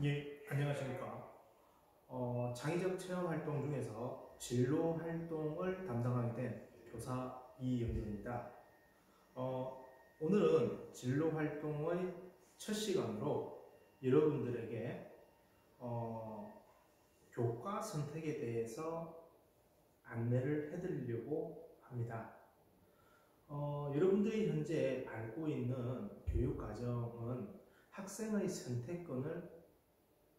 예, 안녕하십니까. 창의적 체험 활동 중에서 진로 활동을 담당하게 된 교사 이영준입니다. 오늘은 진로 활동의 첫 시간으로 여러분들에게 교과 선택에 대해서 안내를 해드리려고 합니다. 여러분들이 현재 밟고 있는 교육과정은 학생의 선택권을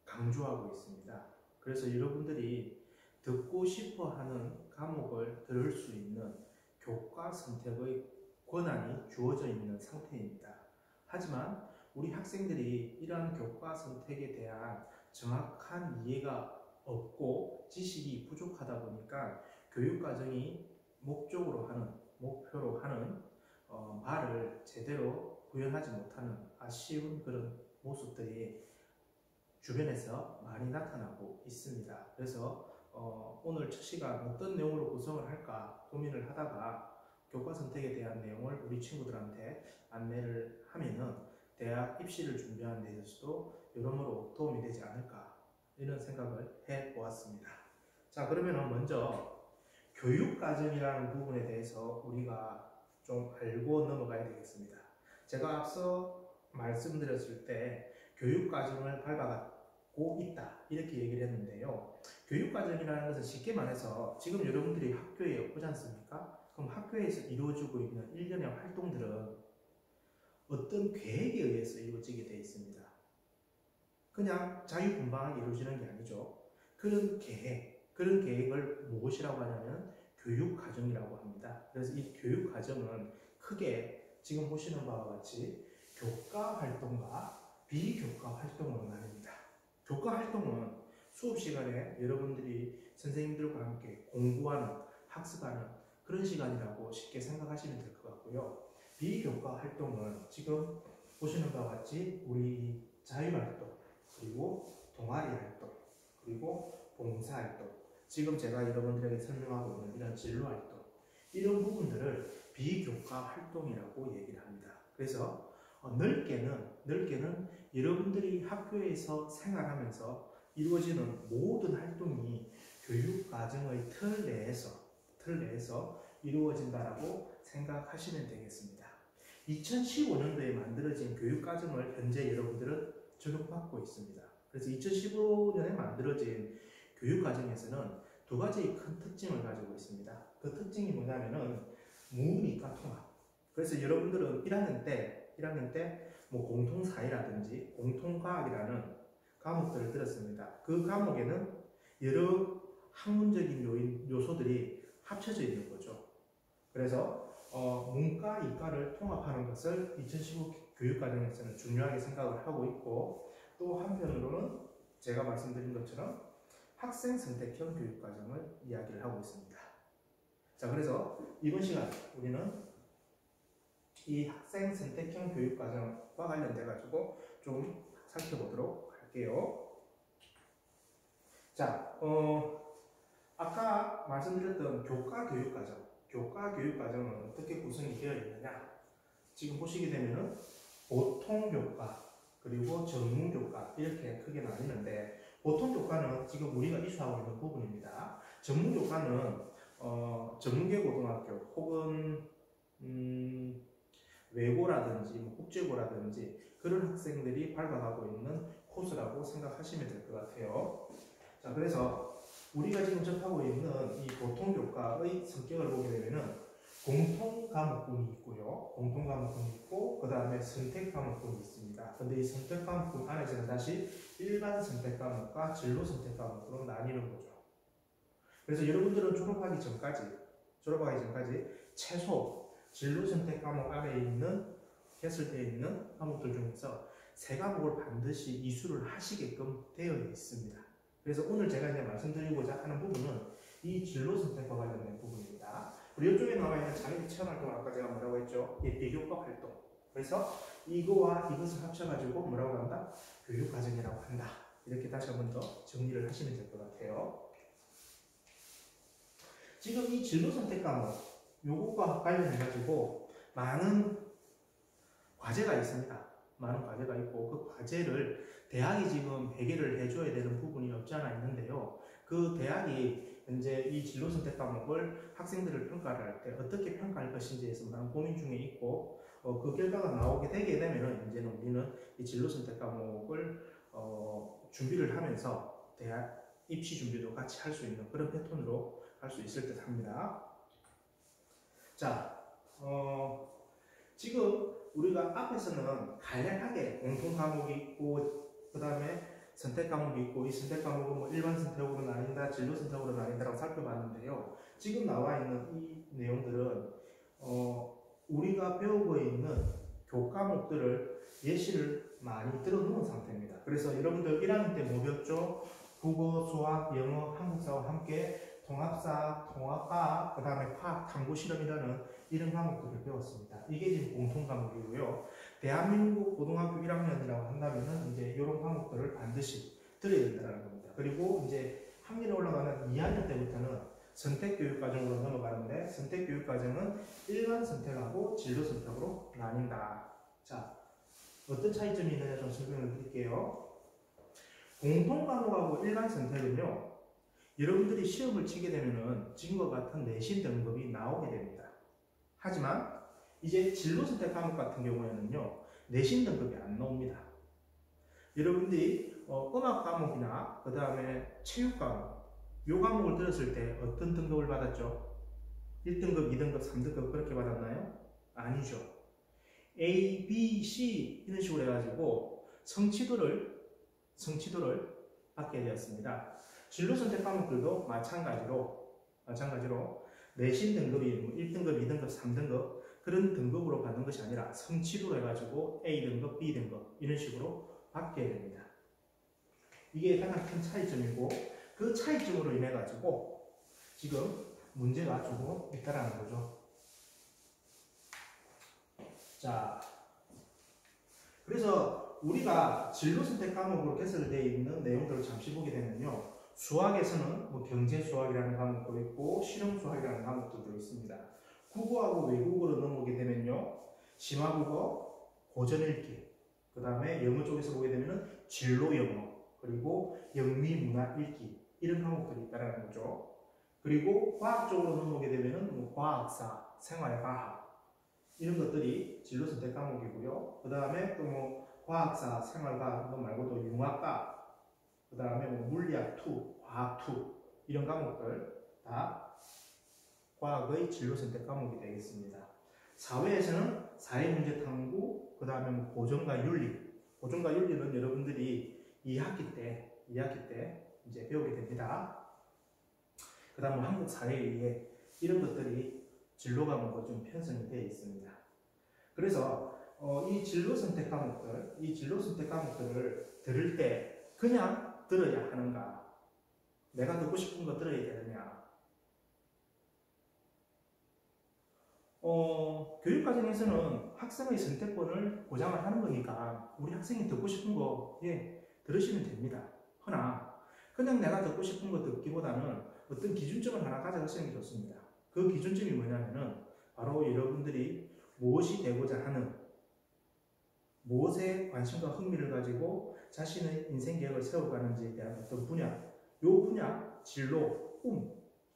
강조하고 있습니다. 그래서 여러분들이 듣고 싶어 하는 과목을 들을 수 있는 교과 선택의 권한이 주어져 있는 상태입니다. 하지만 우리 학생들이 이러한 교과 선택에 대한 정확한 이해가 없고 지식이 부족하다 보니까 교육과정이 목표로 하는 바를 제대로 구현하지 못하는 아쉬운 그런 모습들이 주변에서 많이 나타나고 있습니다. 그래서 오늘 첫 시간 어떤 내용으로 구성을 할까 고민을 하다가 교과 선택에 대한 내용을 우리 친구들한테 안내를 하면은 대학 입시를 준비하는 데 있어서도 여러모로 도움이 되지 않을까 이런 생각을 해 보았습니다. 자, 그러면 먼저 교육과정이라는 부분에 대해서 우리가 좀 알고 넘어가야 되겠습니다. 제가 앞서 말씀드렸을 때 교육과정을 밟아가고 있다 이렇게 얘기를 했는데요. 교육과정이라는 것은 쉽게 말해서 지금 여러분들이 학교에 오지 않습니까? 그럼 학교에서 이루어지고 있는 일련의 활동들은 어떤 계획에 의해서 이루어지게 되어 있습니다. 그냥 자유분방하게 이루어지는 게 아니죠. 그런 계획을 무엇이라고 하냐면 교육과정이라고 합니다. 그래서 이 교육과정은 크게 지금 보시는 바와 같이 교과 활동과 비교과 활동으로 나뉩니다. 교과 활동은 수업 시간에 여러분들이 선생님들과 함께 공부하는, 학습하는 그런 시간이라고 쉽게 생각하시면 될 것 같고요. 비교과 활동은 지금 보시는 바와 같이 우리 자율활동, 그리고 동아리 활동, 그리고 봉사활동, 지금 제가 여러분들에게 설명하고 있는 이런 진로활동, 이런 부분들을 비교과 활동이라고 얘기를 합니다. 그래서 넓게는 여러분들이 학교에서 생활하면서 이루어지는 모든 활동이 교육과정의 틀 내에서 이루어진다라고 생각하시면 되겠습니다. 2015년도에 만들어진 교육과정을 현재 여러분들은 적용받고 있습니다. 그래서 2015년에 만들어진 교육과정에서는 두 가지의 큰 특징을 가지고 있습니다. 그 특징이 뭐냐면은 무미과 통합. 그래서 여러분들은 1학년 때 뭐 공통사회라든지 공통과학이라는 과목들을 들었습니다. 그 과목에는 여러 학문적인 요소들이 합쳐져 있는 거죠. 그래서 문과, 이과를 통합하는 것을 2015 교육과정에서는 중요하게 생각을 하고 있고, 또 한편으로는 제가 말씀드린 것처럼 학생 선택형 교육과정을 이야기를 하고 있습니다. 자, 그래서 이번 시간 우리는 이 학생 선택형 교육과정과 관련돼 가지고 좀 살펴보도록 할게요. 자, 아까 말씀드렸던 교과 교육과정은 어떻게 구성이 되어 있느냐? 지금 보시게 되면은 보통 교과 그리고 전문 교과 이렇게 크게 나뉘는데, 보통 교과는 지금 우리가 이수하고 있는 부분입니다. 전문 교과는 전문계 고등학교 혹은 외고라든지 뭐 국제고라든지 그런 학생들이 밟아가고 있는 코스라고 생각하시면 될 것 같아요. 자, 그래서 우리가 지금 접하고 있는 이 보통 교과의 성격을 보게 되면은 공통 과목군이 있고요. 공통 과목군이 있고, 그 다음에 선택 과목군이 있습니다. 근데 이 선택 과목군 안에서는 다시 일반 선택 과목과 진로 선택 과목으로 나뉘는 거죠. 그래서 여러분들은 졸업하기 전까지 최소 진로 선택 과목 안에 했을 때 있는 과목들 중에서 세 과목을 반드시 이수를 하시게끔 되어 있습니다. 그래서 오늘 제가 이제 말씀드리고자 하는 부분은 이 진로 선택과 관련된 부분입니다. 그리고 이쪽에 나와 있는 장애인 체험 활동, 아까 제가 뭐라고 했죠? 비교과 활동. 그래서 이거와 이것을 합쳐가지고 뭐라고 한다? 교육과정이라고 한다. 이렇게 다시 한 번 더 정리를 하시면 될 것 같아요. 지금 이 진로 선택 과목, 요것과 관련해가지고 많은 과제가 있습니다. 많은 과제가 있고 그 과제를 대학이 지금 해결을 해줘야 되는 부분이 없지 않아 있는데요. 그 대학이 현재 이 진로 선택 과목을 학생들을 평가를 할 때 어떻게 평가할 것인지에서 많은 고민 중에 있고 그 결과가 나오게 되게 되면은 이제는 우리는 이 진로 선택 과목을 준비를 하면서 대학 입시 준비도 같이 할 수 있는 그런 패턴으로 할 수 있을 듯 합니다. 자, 지금 우리가 앞에서는 간략하게 공통 과목이 있고 그 다음에 선택 과목이 있고 이 선택 과목은 뭐 일반 선택으로 나뉜다, 진로 선택으로 나뉜다라고 살펴봤는데요. 지금 나와 있는 이 내용들은 우리가 배우고 있는 교과목들을 예시를 많이 들어놓은 상태입니다. 그래서 여러분들 1학년 때 뭐 배웠죠? 국어, 수학, 영어, 한국사와 함께 통합사, 통합과학, 그 다음에 과학 탐구 실험이라는 이런 과목들을 배웠습니다. 이게 지금 공통 과목이고요. 대한민국 고등학교 1학년이라고 한다면은 이제 이런 과목들을 반드시 들어야 된다는 겁니다. 그리고 이제 학년이 올라가는 2학년 때부터는 선택교육과정으로 넘어가는데 선택교육과정은 일반 선택하고 진로 선택으로 나뉜다. 자, 어떤 차이점이 있느냐 좀 설명을 드릴게요. 공통 과목하고 일반 선택은요, 여러분들이 시험을 치게 되면은 지금과 같은 내신 등급이 나오게 됩니다. 하지만 이제 진로 선택 과목 같은 경우에는요, 내신 등급이 안 나옵니다. 여러분들이 음악 과목이나 그 다음에 체육 과목, 요 과목을 들었을 때 어떤 등급을 받았죠? 1등급, 2등급, 3등급 그렇게 받았나요? 아니죠. A, B, C 이런 식으로 해가지고 성취도를 받게 되었습니다. 진로 선택 과목들도 마찬가지로 내신 등급이 1등급, 2등급, 3등급 그런 등급으로 받는 것이 아니라 성취도로 해가지고 A등급, B등급 이런 식으로 받게 됩니다. 이게 가장 큰 차이점이고 그 차이점으로 인해 가지고 지금 문제가 조금 있다라는 거죠. 자, 그래서 우리가 진로 선택 과목으로 개설되어 있는 내용들을 잠시 보게 되면요, 수학에서는 뭐 경제 수학이라는 과목도 있고 실용 수학이라는 과목들도 있습니다. 국어하고 외국어로 넘어오게 되면요, 심화국어, 고전 읽기, 그 다음에 영어 쪽에서 보게 되면은 진로 영어, 그리고 영미 문화 읽기 이런 과목들이 있다는 거죠. 그리고 과학 쪽으로 넘어오게 되면은 뭐 과학사, 생활과학 이런 것들이 진로 선택 과목이고요. 그 다음에 또 뭐 과학사, 생활과학 말고도 융합과학, 그 다음에 뭐 물리학 2, 과학 2 이런 과목들 다 과학의 진로 선택 과목이 되겠습니다. 사회에서는 사회문제 탐구, 그 다음에 뭐 고전과 윤리. 고전과 윤리는 여러분들이 2학기 때 이제 배우게 됩니다. 그 다음 뭐 한국 사회에 이런 것들이 진로 과목으로 좀 편성이 되어 있습니다. 그래서 이 진로 선택 과목들을 들을 때 그냥 들어야 하는가? 내가 듣고 싶은 거 들어야 되느냐? 교육과정에서는 학생의 선택권을 보장을 하는 거니까 우리 학생이 듣고 싶은 거 들으시면 됩니다. 허나 그냥 내가 듣고 싶은 거 듣기보다는 어떤 기준점을 하나 가져가시는 게 좋습니다. 그 기준점이 뭐냐면은 바로 여러분들이 무엇이 되고자 하는, 무엇에 관심과 흥미를 가지고 자신의 인생 계획을 세워가는지에 대한 어떤 분야, 요 분야, 진로, 꿈,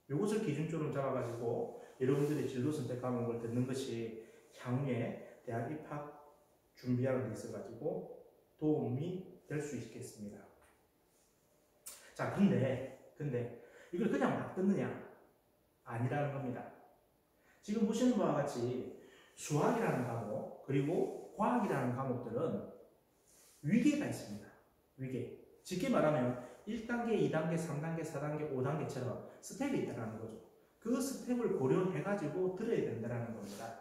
요것을 기준점으로 잡아가지고 여러분들이 진로 선택 과목을 듣는 것이 향후에 대학 입학 준비하는 데 있어가지고 도움이 될 수 있겠습니다. 자, 근데 이걸 그냥 막 듣느냐? 아니라는 겁니다. 지금 보시는 바와 같이 수학이라는 과목, 그리고 과학이라는 과목들은 위계가 있습니다. 위계. 쉽게 말하면 1단계, 2단계, 3단계, 4단계, 5단계처럼 스텝이 있다는 거죠. 그 스텝을 고려해가지고 들어야 된다는 겁니다.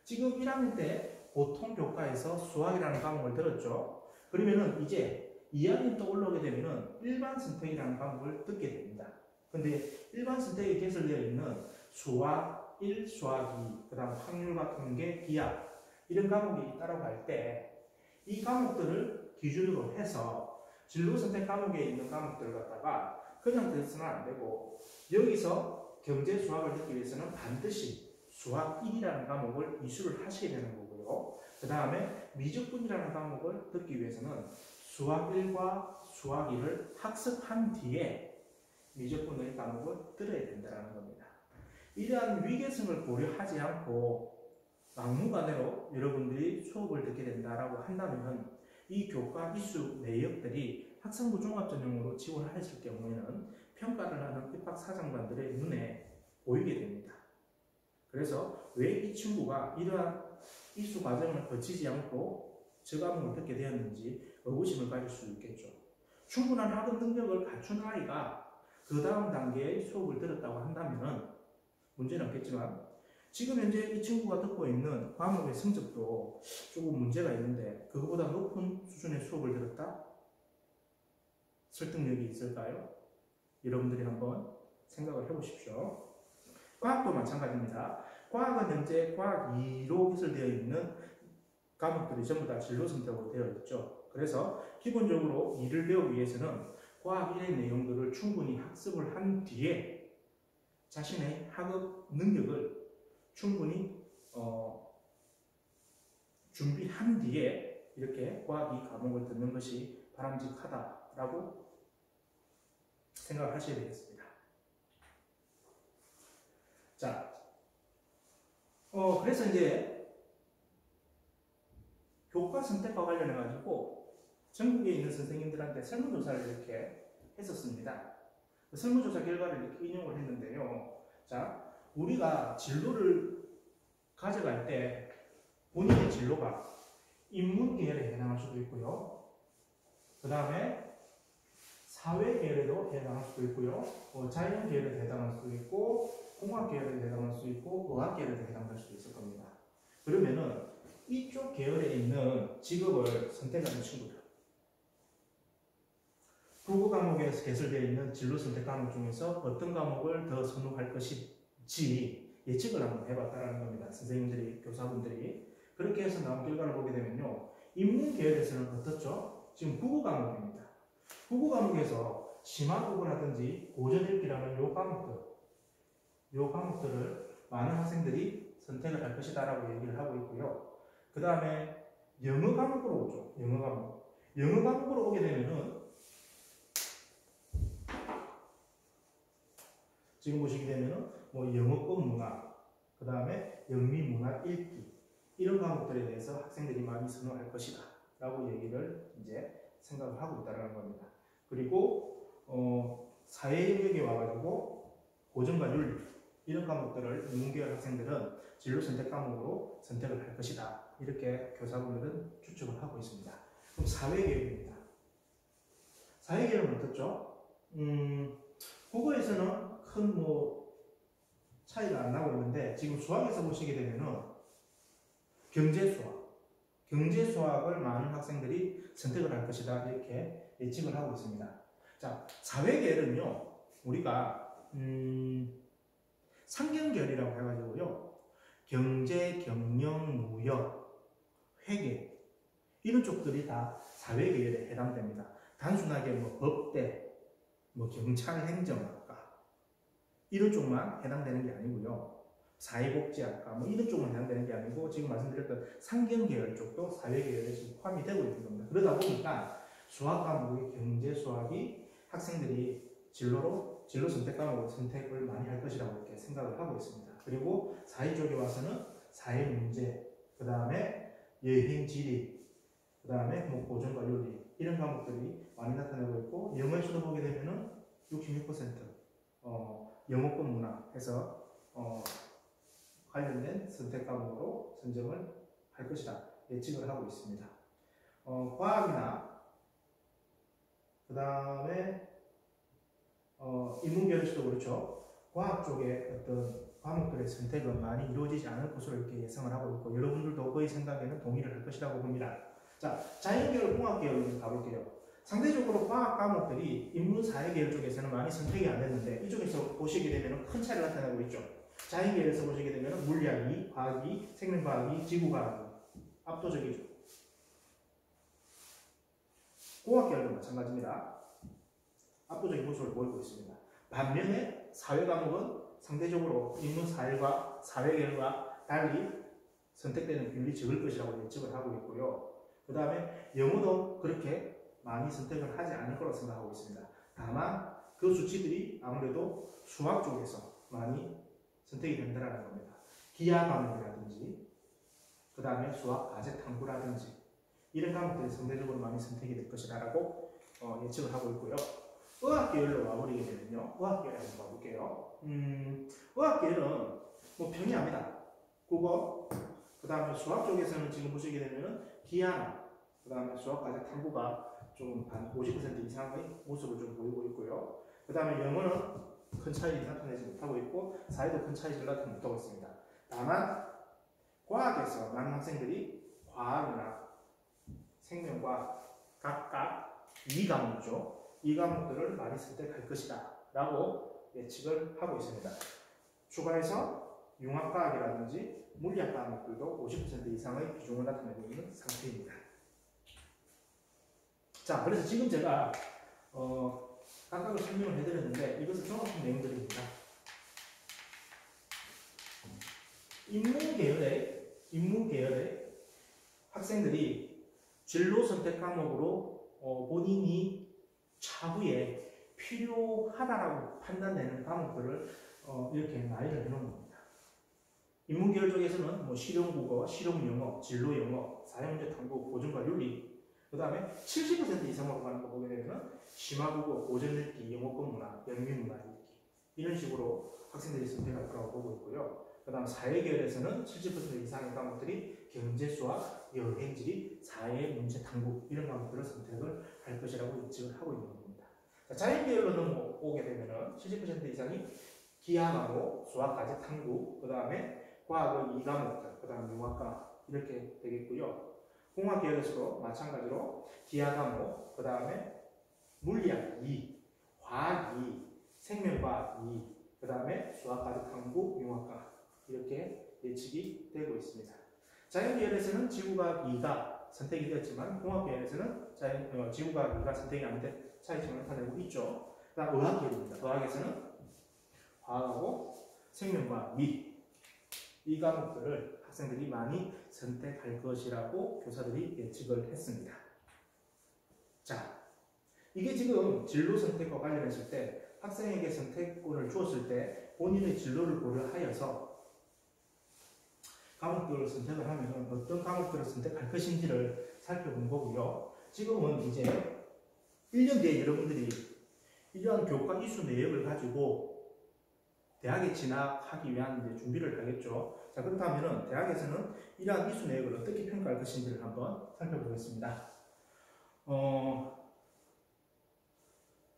지금 1학년 때 보통 교과에서 수학이라는 과목을 들었죠. 그러면은 이제 2학년 때 올라오게 되면은 일반 선택이라는 과목을 듣게 됩니다. 근데 일반 선택이 개설되어 있는 수학 1, 수학 2, 그 다음 확률과 통계, 기하 이런 과목이 있다고 할 때 이 과목들을 기준으로 해서 진로 선택 과목에 있는 과목들을 갖다가 그냥 듣서는 안 되고 여기서 경제 수학을 듣기 위해서는 반드시 수학 1이라는 과목을 이수를 하셔야 되는 거고요. 그 그 다음에 미적분이라는 과목을 듣기 위해서는 수학 1과 수학 2를 학습한 뒤에 미적분의 과목을 들어야 된다는 겁니다. 이러한 위계성을 고려하지 않고 막무가내로 여러분들이 수업을 듣게 된다라고 한다면 이 교과 이수 내역들이 학생부 종합전형으로 지원을 했을 경우에는 평가를 하는 입학사정관들의 눈에 보이게 됩니다. 그래서 왜 이 친구가 이러한 이수 과정을 거치지 않고 저 과목을 듣게 되었는지 의구심을 가질 수 있겠죠. 충분한 학업 능력을 갖춘 아이가 그 다음 단계의 수업을 들었다고 한다면 문제는 없겠지만 지금 현재 이 친구가 듣고 있는 과목의 성적도 조금 문제가 있는데 그거보다 높은 수준의 수업을 들었다? 설득력이 있을까요? 여러분들이 한번 생각을 해보십시오. 과학도 마찬가지입니다. 과학은 현재 과학 2로 기술되어 있는 과목들이 전부 다 진로 선택으로 되어 있죠. 그래서 기본적으로 이를 배우기 위해서는 과학 1의 내용들을 충분히 학습을 한 뒤에 자신의 학업 능력을 충분히 준비한 뒤에 이렇게 과학 2 과목을 듣는 것이 바람직하다라고 생각하셔야 되겠습니다. 자, 그래서 이제 교과 선택과 관련해가지고 전국에 있는 선생님들한테 설문조사를 이렇게 했었습니다. 그 설문조사 결과를 이렇게 인용을 했는데요. 자, 우리가 진로를 가져갈 때 본인의 진로가 인문계열에 해당할 수도 있고요. 그 다음에 사회계열에도 해당할 수도 있고요. 자연계열에 해당할 수도 있고 공학계열에 해당할 수 있고 의학계열에 해당할 수도 있을 겁니다. 그러면은 이쪽 계열에 있는 직업을 선택하는 친구들, 국어 과목에 개설되어 있는 진로 선택 과목 중에서 어떤 과목을 더 선호할 것인지 예측을 한번 해봤다는 겁니다. 선생님들이, 교사분들이. 그렇게 해서 나온 결과를 보게 되면요. 인문계열에서는 어떻죠? 지금 국어 과목입니다. 국어 과목에서 심화국어라든지 고전읽기라는 요 과목들을 많은 학생들이 선택을 할 것이다 라고 얘기를 하고 있고요. 그 다음에 영어 과목으로 오죠. 영어 과목으로 오게 되면은 지금 보시게 되면은 영어권 문화, 그 다음에 영미 문화 읽기 이런 과목들에 대해서 학생들이 많이 선호할 것이다 라고 얘기를 이제 생각을 하고 있다는 겁니다. 그리고 사회 영역에 와가지고 고전과 윤리 이런 과목들을 인문계열 학생들은 진로 선택 과목으로 선택을 할 것이다. 이렇게 교사분들은 추측을 하고 있습니다. 그럼 사회계열입니다. 사회계열은 어떻죠? 국어에서는 큰 차이가 안 나고 있는데 지금 수학에서 보시게 되면은 경제수학을 많은 학생들이 선택을 할 것이다. 이렇게 예측을 하고 있습니다. 자, 사회계열은요, 우리가 상경계열이라고 해가지고요, 경제, 경영, 무역, 회계 이런 쪽들이 다 사회계열에 해당됩니다. 단순하게 법대, 경찰, 행정학과 이런 쪽만 해당되는 게 아니고요. 사회복지학과 이런 쪽만 해당되는 게 아니고 지금 말씀드렸던 상경계열 쪽도 사회계열에 지금 포함이 되고 있는 겁니다. 그러다 보니까 수학 과목의 경제 수학이 학생들이 진로 선택 과목을 선택을 많이 할 것이라고 이렇게 생각을 하고 있습니다. 그리고 사회 쪽에 와서는 사회 문제, 그 다음에 여행 지리, 그 다음에 고전과 윤리 이런 과목들이 많이 나타나고 있고 영어에서도 보게 되면은 66% 영어권 문화 해서 관련된 선택 과목으로 선정을 할 것이다 예측을 하고 있습니다. 과학이나 그 다음에 인문계열에서도 그렇죠. 과학 쪽에 어떤 과목들의 선택은 많이 이루어지지 않을 것으로 이렇게 예상을 하고 있고 여러분들도 거의 생각에는 동의를 할 것이라고 봅니다. 자, 자연계열, 공학계열로 가볼게요. 상대적으로 과학 과목들이 인문사회계열 쪽에서는 많이 선택이 안 됐는데 이쪽에서 보시게 되면 큰 차이가 나타나고 있죠. 자연계열에서 보시게 되면 물리학이, 과학이, 생명과학이, 지구과학이 압도적이죠. 공학계열도 마찬가지입니다. 압도적인 모습을 보이고 있습니다. 반면에 사회 과목은 상대적으로 인문사회과 사회계열과 달리 선택되는 비율이 적을 것이라고 예측을 하고 있고요. 그 다음에 영어도 그렇게 많이 선택을 하지 않을 거라고 생각하고 있습니다. 다만 그 수치들이 아무래도 수학 쪽에서 많이 선택이 된다는 겁니다. 기하 과목이라든지 그 다음에 수학 과제 탐구라든지 이런 과목들이 상대적으로 많이 선택이 될 것이라고 예측을 하고 있고요. 의학 계열로 와버리게 되면요. 의학 계열 한번 봐볼게요. 의학 계열은 뭐 평이합니다. 국어, 그 다음에 수학 쪽에서는 지금 보시게 되면은 기하나 그 다음에 수학 과제 탐구가 좀 한 50% 이상의 모습을 좀 보이고 있고요. 그 다음에 영어는 큰 차이를 나타내지 못하고 있고 사회도 큰 차이를 나타내지 못하고 있습니다. 다만 과학에서 많은 학생들이 과학이나 생명과학 각각 2과목이죠. 이 과목들을 많이 선택할 것이다 라고 예측을 하고 있습니다. 추가해서 융합과학이라든지 물리학 과목들도 50% 이상의 비중을 나타내고 있는 상태입니다. 자, 그래서 지금 제가 각각을 설명을 해드렸는데 이것은 종합적 내용들입니다. 인문계열의 학생들이 진로 선택 과목으로 본인이 차후에 필요하다라고 판단되는 과목들을 이렇게 나열을 해놓은 겁니다. 인문계열 쪽에서는 뭐 실용국어, 실용영어, 진로영어, 사회문제 탐구, 고전과 윤리, 그 다음에 70% 이상으로 가는 거 보게 되면 심화국어, 고전읽기, 영어권 문화, 영미문화 읽기 이런 식으로 학생들이 선택할 거라고 보고 있고요. 그 다음 사회계열에서는 70% 이상의 과목들이 경제수학, 여행지, 사회문제 탐구 이런 과목들을 선택을 할 것이라고 예측을 하고 있는 겁니다. 자연계열로는 오게 되면은 70% 이상이 기하과목, 수학과제 탐구, 그 다음에 과학의 2과목들, 그 다음 융합과 이렇게 되겠고요. 공학계열에서도 마찬가지로 기하과목, 그 다음에 물리학 2, 과학 2, 생명과학 2, 그 다음에 수학과제 탐구, 융합과 이렇게 예측이 되고 있습니다. 자연계열에서는 지구과학 2가 선택이 되었지만 공학계열에서는 지구과학 2가 선택이 안 된 차이점을 나타내고 있죠. 그 다음 의학계열입니다. 의학에서는 과학하고 생명과학 이 과목들을 학생들이 많이 선택할 것이라고 교사들이 예측을 했습니다. 자, 이게 지금 진로 선택과 관련했을 때 학생에게 선택권을 주었을 때 본인의 진로를 고려하여서 과목들을 선택을 하면 어떤 과목들을 선택할 것인지를 살펴본 거고요. 지금은 이제 1년 뒤에 여러분들이 이러한 교과 이수 내역을 가지고 대학에 진학하기 위한 이제 준비를 하겠죠. 자, 그렇다면 대학에서는 이러한 이수 내역을 어떻게 평가할 것인지를 한번 살펴보겠습니다.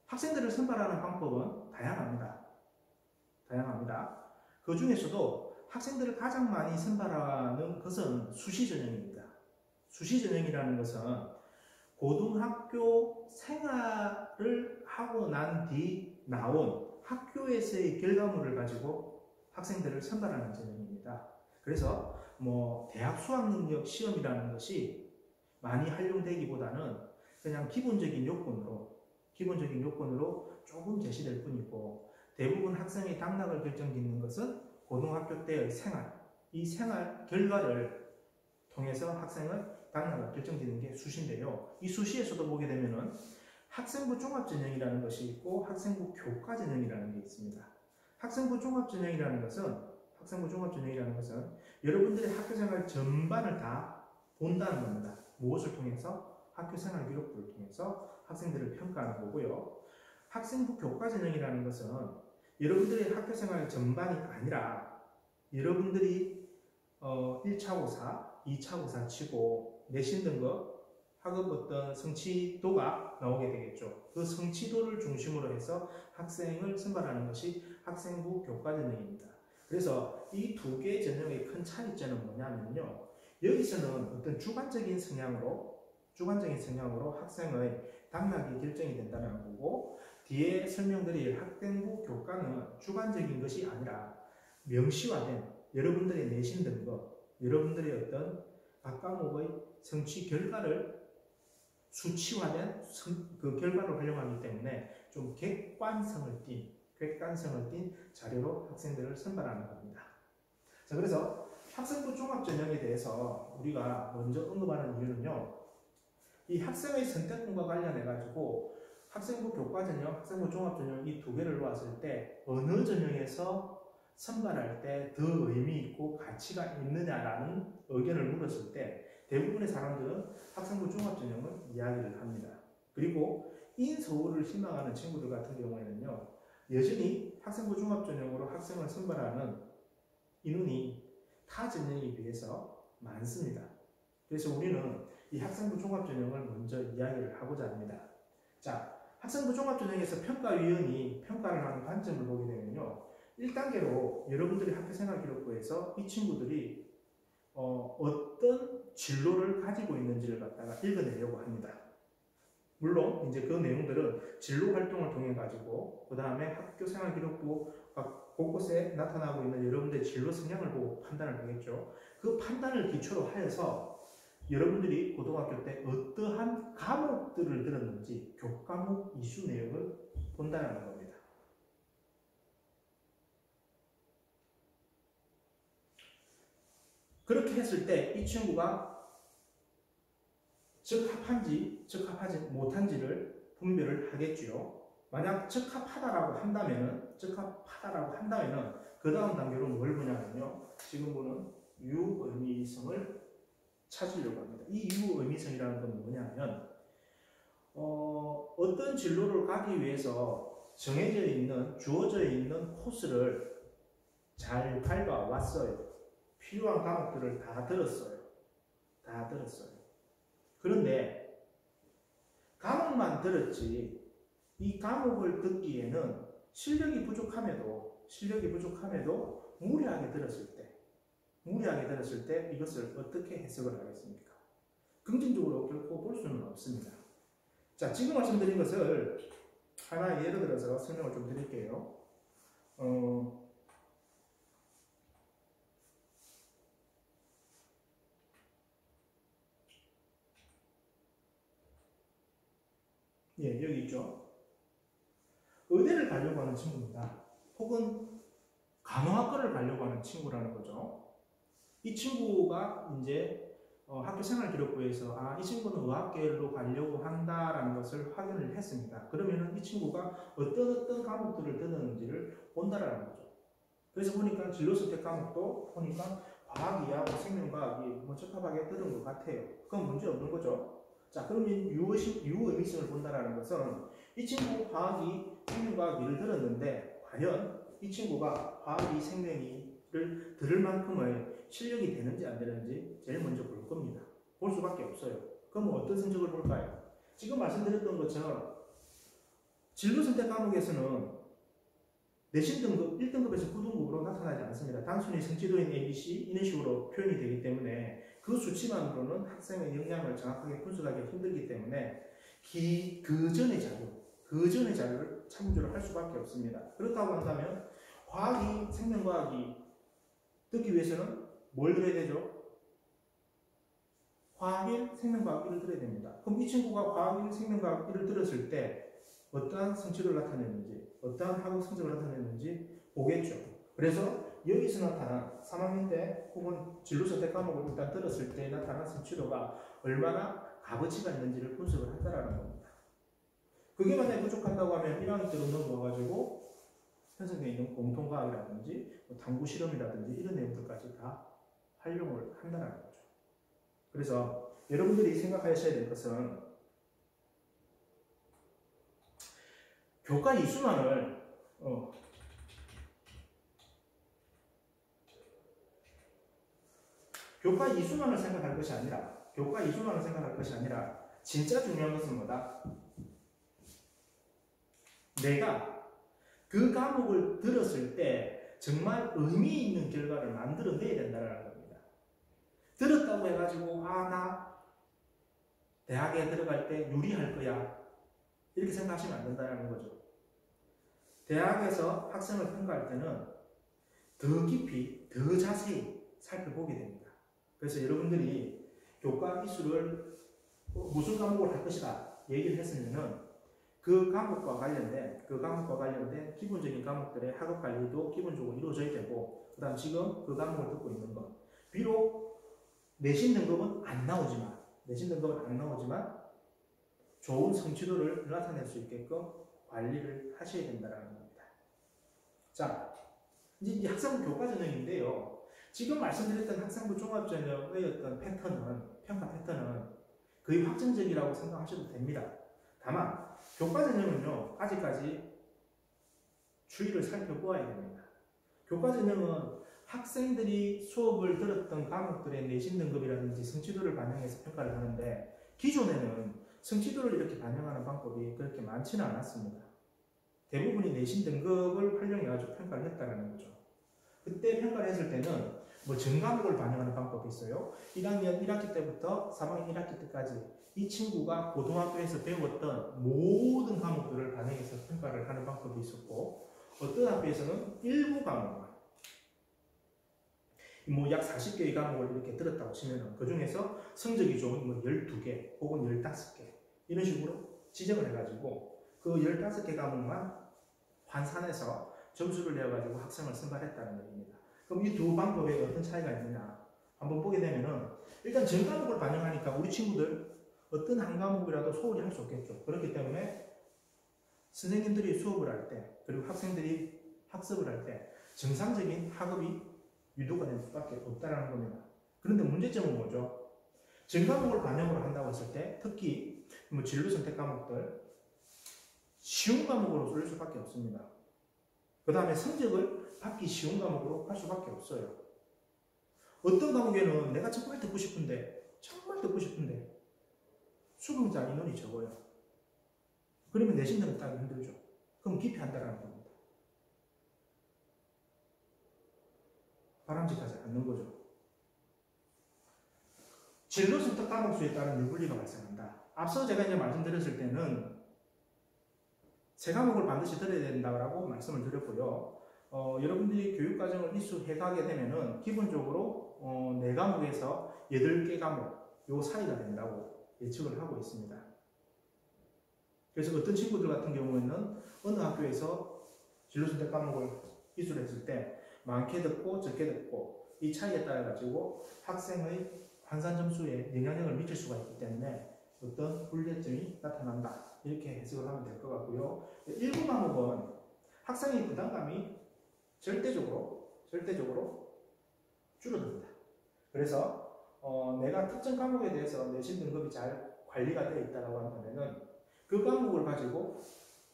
학생들을 선발하는 방법은 다양합니다. 그 중에서도 학생들을 가장 많이 선발하는 것은 수시전형입니다. 수시전형이라는 것은 고등학교 생활을 하고 난 뒤 나온 학교에서의 결과물을 가지고 학생들을 선발하는 전형입니다. 그래서 뭐 대학 수학능력 시험이라는 것이 많이 활용되기보다는 그냥 기본적인 요건으로 조금 제시될 뿐이고 대부분 학생의 당락을 결정짓는 것은 고등학교 때의 생활, 이 생활 결과를 통해서 학생의 당락을 결정짓는 게 수시인데요. 이 수시에서도 보게 되면은 학생부 종합전형이라는 것이 있고 학생부 교과전형이라는 게 있습니다. 학생부 종합전형이라는 것은 여러분들의 학교생활 전반을 다 본다는 겁니다. 무엇을 통해서? 학교생활 기록부를 통해서 학생들을 평가하는 거고요. 학생부 교과전형이라는 것은 여러분들의 학교생활 전반이 아니라 여러분들이 1차 고사, 2차 고사 치고 내신 등급, 학업 어떤 성취도가 나오게 되겠죠. 그 성취도를 중심으로 해서 학생을 선발하는 것이 학생부 교과전형입니다. 그래서 이 두 개의 전형의 큰 차이점은 뭐냐면요. 여기서는 어떤 주관적인 성향으로 학생의 당락이 결정이 된다는 거고, 뒤에 설명드릴 학생부 교과는 주관적인 것이 아니라 명시화된 여러분들의 내신 등급, 여러분들의 어떤 각 과목의 성취 결과를 수치화된 그 결과를 활용하기 때문에 좀 객관성을 띤 자료로 학생들을 선발하는 겁니다. 자, 그래서 학생부 종합전형에 대해서 우리가 먼저 언급하는 이유는요. 이 학생의 선택권과 관련해 가지고 학생부 교과전형, 학생부 종합전형 이 두 개를 놓았을 때 어느 전형에서 선발할 때 더 의미 있고 가치가 있느냐라는 의견을 물었을 때 대부분의 사람들은 학생부 종합전형을 이야기를 합니다. 그리고 인서울을 희망하는 친구들 같은 경우에는요. 여전히 학생부 종합전형으로 학생을 선발하는 인원이 타 전형에 비해서 많습니다. 그래서 우리는 이 학생부 종합전형을 먼저 이야기를 하고자 합니다. 자, 학생부 종합전형에서 평가위원이 평가를 하는 관점을 보게 되면요. 1단계로 여러분들이 학교생활기록부에서 이 친구들이 어떤 진로를 가지고 있는지를 갖다가 읽어내려고 합니다. 물론 이제 그 내용들은 진로 활동을 통해 가지고 그 다음에 학교생활기록부 곳곳에 나타나고 있는 여러분들의 진로 성향을 보고 판단을 하겠죠. 그 판단을 기초로 하여서 여러분들이 고등학교 때 어떠한 과목들을 들었는지 교과목 이수 내용을 본다는 겁니다. 그렇게 했을 때 이 친구가 적합한지 적합하지 못한지를 분별을 하겠죠. 만약 적합하다라고 한다면은 그 다음 단계로 뭘 보냐면요. 지금 보는 유의미성을 찾으려고 합니다. 이 유의미성이라는 건 뭐냐면 어떤 진로를 가기 위해서 정해져 있는 주어져 있는 코스를 잘 밟아왔어요. 필요한 과목들을 다 들었어요. 그런데 과목만 들었지 이 과목을 듣기에는 실력이 부족함에도 무리하게 들었을 때 이것을 어떻게 해석을 하겠습니까? 긍정적으로 결코 볼 수는 없습니다. 자, 지금 말씀드린 것을 하나 예를 들어서 설명을 좀 드릴게요. 예, 여기 있죠. 의대를 가려고 하는 친구입니다. 혹은 간호학과를 가려고 하는 친구라는 거죠. 이 친구가 이제 학교생활기록부에서 이 친구는 의학계로 가려고 한다라는 것을 확인을 했습니다. 그러면은 이 친구가 어떤 과목들을 듣는지를 본다라는 거죠. 그래서 보니까 진로 선택 과목도 보니까 과학이하고 생명과학이 뭐 적합하게 들은 것 같아요. 그건 문제 없는 거죠. 자, 그러면 유의미성을 본다라는 것은 이 친구 과학이 생명과학을 들었는데 과연 이 친구가 과학이 생명이를 들을 만큼의 실력이 되는지 안 되는지 제일 먼저 볼 겁니다. 볼 수밖에 없어요. 그럼 어떤 성적을 볼까요? 지금 말씀드렸던 것처럼 진로 선택 과목에서는 내신 등급 1등급에서 9등급으로 나타나지 않습니다. 단순히 성취도인 ABC 이런 식으로 표현이 되기 때문에 그 수치만으로는 학생의 역량을 정확하게 분석하기 힘들기 때문에 그 전의 자료를 참조를 할 수밖에 없습니다. 그렇다고 한다면 과학이 생명과학이 듣기 위해서는 뭘 들어야 되죠? 과학일, 생명과학 1을 들어야 됩니다. 그럼 이 친구가 과학일, 생명과학 1을 들었을 때 어떠한 성취를 나타냈는지, 어떠한 학업 성적을 나타냈는지 보겠죠. 그래서 여기서 나타난 3학년 때 혹은 진로 선택 과목을 일단 들었을 때 나타난 성취도가 얼마나 값어치가 있는지를 분석을 한다는 겁니다. 그게 만약에 부족한다고 하면 1학년 때로 넘어가가지고 편성되어 있는 공통과학이라든지 탐구 실험이라든지 이런 내용들까지 다 활용을 한다는 거죠. 그래서 여러분들이 생각하셔야 될 것은 교과 이수만을 생각할 것이 아니라 진짜 중요한 것은 뭐다? 내가 그 과목을 들었을 때 정말 의미 있는 결과를 만들어내야 된다는 겁니다. 들었다고 해가지고 나 대학에 들어갈 때 유리할 거야 이렇게 생각하시면 안 된다는 거죠. 대학에서 학생을 평가할 때는 더 깊이, 더 자세히 살펴보게 됩니다. 그래서 여러분들이 교과 이수를 무슨 과목을 할 것이다 얘기를 했으면은 그 과목과 관련된 기본적인 과목들의 학업 관리도 기본적으로 이루어져야 되고, 그 다음 지금 그 과목을 듣고 있는 것, 비록 내신 등급은 안 나오지만 좋은 성취도를 나타낼 수 있게끔 관리를 하셔야 된다는 겁니다. 자, 이제 학생부 교과전형인데요. 지금 말씀드렸던 학생부 종합전형의 어떤 평가 패턴은 거의 확정적이라고 생각하셔도 됩니다. 다만 교과전형은요, 아직까지 추이를 살펴보아야 됩니다. 교과전형은 학생들이 수업을 들었던 과목들의 내신 등급이라든지 성취도를 반영해서 평가를 하는데, 기존에는 성취도를 이렇게 반영하는 방법이 그렇게 많지는 않았습니다. 대부분이 내신 등급을 활용해가지고 평가를 했다는 거죠. 그때 평가를 했을 때는 전 과목을 반영하는 방법이 있어요. 1학년 1학기 때부터 3학년 1학기 때까지 이 친구가 고등학교에서 배웠던 모든 과목들을 반영해서 평가를 하는 방법이 있었고, 어떤 학교에서는 일부 과목만, 약 40개의 과목을 이렇게 들었다고 치면 그 중에서 성적이 좋은 12개 혹은 15개 이런 식으로 지정을 해가지고 그 15개 과목만 환산해서 점수를 내어가지고 학생을 선발했다는 얘기입니다. 그럼 이 두 방법에 어떤 차이가 있느냐 한번 보게 되면은, 일단 전 과목을 반영하니까 우리 친구들 어떤 한 과목이라도 소홀히 할 수 없겠죠. 그렇기 때문에 선생님들이 수업을 할 때, 그리고 학생들이 학습을 할 때 정상적인 학업이 유도가 될 수밖에 없다는 겁니다. 그런데 문제점은 뭐죠? 전 과목을 반영을 한다고 했을 때 특히 진로 선택 과목들 쉬운 과목으로 쏠릴 수밖에 없습니다. 그 다음에 성적을 받기 쉬운 과목으로 할 수밖에 없어요. 어떤 과목에는 내가 정말 듣고 싶은데 수강자 인원이 적어요. 그러면 내신 등급 따기 힘들죠. 그럼 기피한다는 겁니다. 바람직하지 않는 거죠. 진로 선택 과목 수에 따른 유불리가 발생한다. 앞서 제가 이제 말씀드렸을 때는 세 과목을 반드시 들어야 된다고 말씀을 드렸고요. 여러분들이 교육과정을 이수해가게 되면은 기본적으로 네 과목에서 8개 과목 요 사이가 된다고 예측을 하고 있습니다. 그래서 어떤 친구들 같은 경우에는 어느 학교에서 진로선택 과목을 이수를 했을 때 많게 듣고 적게 듣고 이 차이에 따라 가지고 학생의 환산 점수에 영향력을 미칠 수가 있기 때문에 어떤 불리점이 나타난다, 이렇게 해석을 하면 될 것 같고요. 일부 과목은 학생의 부담감이 절대적으로 줄어듭니다. 그래서 내가 특정 과목에 대해서 내신 등급이 잘 관리가 되어 있다고 한다면은 그 과목을 가지고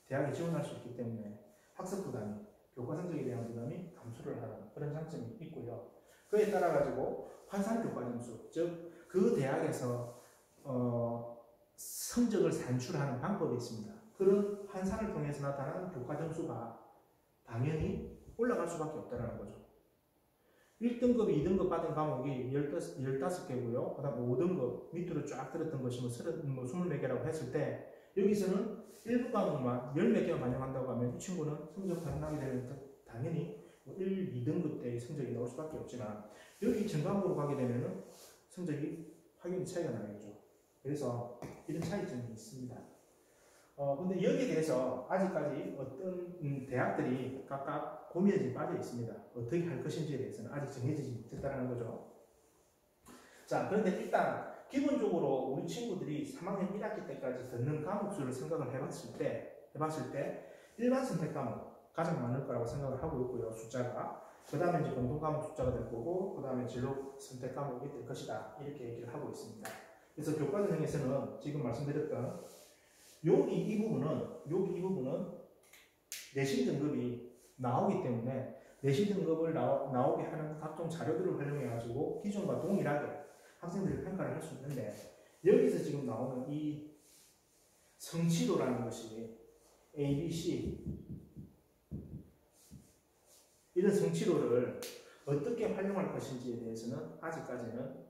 대학에 지원할 수 있기 때문에 학습 부담이, 교과 성적에 대한 부담이 감소를 하는 그런 장점이 있고요. 그에 따라 가지고 환산 교과 점수, 즉 그 대학에서 성적을 산출하는 방법이 있습니다. 그런 환산을 통해서 나타나는 교과 점수가 당연히 올라갈 수밖에 없다는 거죠. 1등급, 2등급 받은 과목이 15개고요. 그 다음 5등급 밑으로 쫙 들었던 것이 24개라고 했을 때, 여기서는 일부 과목만 10몇 개만 반영한다고 하면 이 친구는 성적 반영하게 되면 당연히 1, 2등급 때의 성적이 나올 수밖에 없지만, 여기 전 과목으로 가게 되면 성적이 확연히 차이가 나겠죠. 그래서 이런 차이점이 있습니다. 근데 여기에 대해서 아직까지 어떤 대학들이 각각 고민에 지금 빠져 있습니다. 어떻게 할 것인지에 대해서는 아직 정해지지 못했다는 거죠. 자, 그런데 일단 기본적으로 우리 친구들이 3학년 1학기 때까지 듣는 과목 수를 생각을 해봤을 때 일반 선택 과목 가장 많을 거라고 생각을 하고 있고요, 숫자가. 그 다음에 이제 공통 과목 숫자가 될 거고, 그 다음에 진로 선택 과목이 될 것이다, 이렇게 얘기를 하고 있습니다. 그래서 교과전형에서는 지금 말씀드렸던 여기 이 부분은 내신 등급이 나오기 때문에 내신 등급을 나오게 하는 각종 자료들을 활용해 가지고 기존과 동일하게 학생들이 평가를 할 수 있는데, 여기서 지금 나오는 이 성취도라는 것이 A, B, C 이런 성취도를 어떻게 활용할 것인지에 대해서는 아직까지는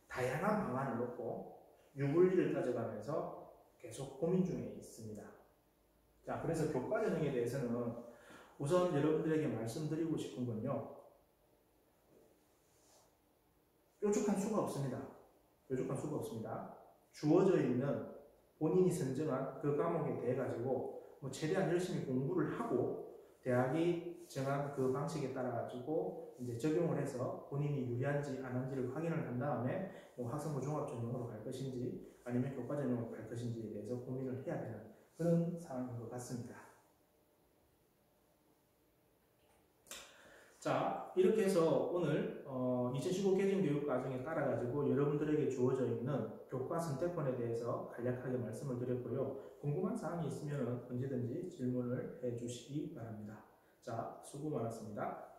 다양한 방안을 놓고 유불리를 따져가면서 계속 고민 중에 있습니다. 자, 그래서 교과전형에 대해서는 우선 여러분들에게 말씀드리고 싶은 건요, 뾰족한 수가 없습니다. 주어져 있는 본인이 선정한 그 과목에 대해 가지고 최대한 열심히 공부를 하고 대학이 정한 그 방식에 따라 가지고 이제 적용을 해서 본인이 유리한지 안 한지를 확인을 한 다음에 뭐 학생부 종합 전형으로 갈 것인지 아니면 교과 전형으로 갈 것인지에 대해서 고민을 해야 되는 그런 상황인 것 같습니다. 자, 이렇게 해서 오늘 2015 개정교육과정에 따라 가지고 여러분들에게 주어져 있는 교과 선택권에 대해서 간략하게 말씀을 드렸고요. 궁금한 사항이 있으면 언제든지 질문을 해 주시기 바랍니다. 자, 수고 많았습니다.